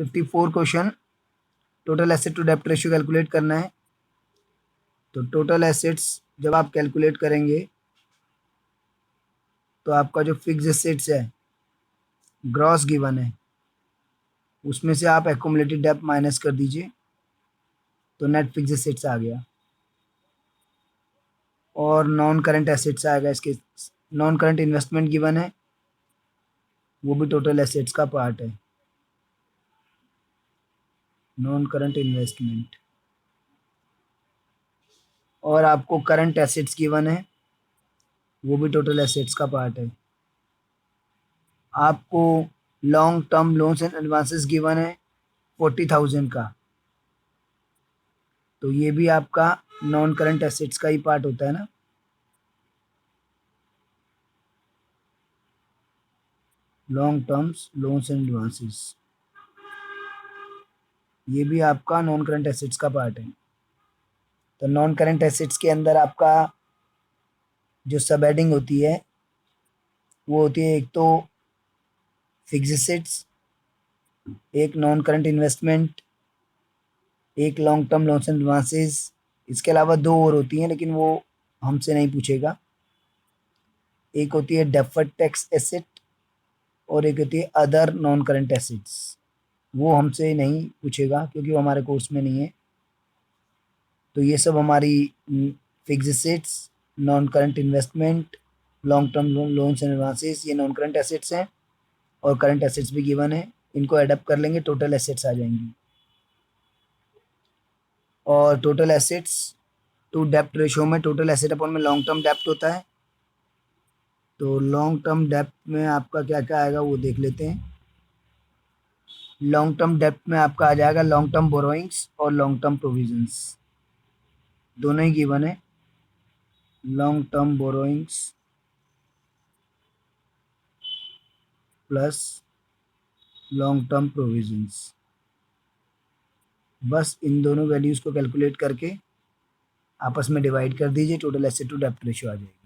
54 question total asset to डेप्ट ratio calculate करना है। तो टोटल एसेट्स जब आप कैलकुलेट करेंगे तो आपका जो फिक्स एसेट्स है ग्रॉस गिवन है, उसमें से आप एक्युमुलेटेड डेप्ट माइनस कर दीजिए तो नेट फिक्स एसेट्स आ गया। और नॉन करंट एसेट्स आएगा इसके, नॉन करंट इन्वेस्टमेंट गिवन है, वो भी टोटल एसेट्स का पार्ट है। नॉन करंट इन्वेस्टमेंट और आपको करंट एसेट्स गिवन है, वो भी टोटल एसेट्स का पार्ट है। आपको long term loans and advances given है 40,000 का, तो ये भी आपका नॉन करंट एसेट्स का ही पार्ट होता है ना। Long terms loans and advances, ये भी आपका नॉन करंट एसेट्स का पार्ट है। तो नॉन करंट एसेट्स के अंदर आपका जो सब हेडिंग होती है वो होती है एक तो फिक्स एसेट्स, एक नॉन करंट इन्वेस्टमेंट, एक long term loans and advances. इसके अलावा दो और होती हैं लेकिन वो हमसे नहीं पूछेगा। एक होती है डेफर्ड टैक्स एसेट और एक होती है अदर नॉन करंट एसेट्स, वो हमसे नहीं पूछेगा क्योंकि वो हमारे कोर्स में नहीं है। तो ये सब हमारी fix assets, non current investment, long term loans and advances, ये नॉन करंट एसेट्स हैं और करंट एसेट्स भी गिवन है। इनको एडअप कर लेंगे टोटल एसेट्स आ जाएंगी। और टोटल एसेट्स टू डेप्ट रेशियो में टोटल एसेट अपॉन में लॉन्ग टर्म डेप्ट होता है। तो लॉन्ग टर्म डेप्ट में आपका क्या क्या आएगा वो देख लेते हैं। लॉन्ग टर्म डेप्ट में आपका आ जाएगा लॉन्ग टर्म बोरोइंग्स और लॉन्ग टर्म प्रोविजंस, दोनों ही गिवन है। Long term borrowings plus long term provisions, बस इन दोनों वैल्यूज़ को कैलकुलेट करके आपस में डिवाइड कर दीजिए, टोटल एसेट टू डेप्ट रेशियो आ जाएगी।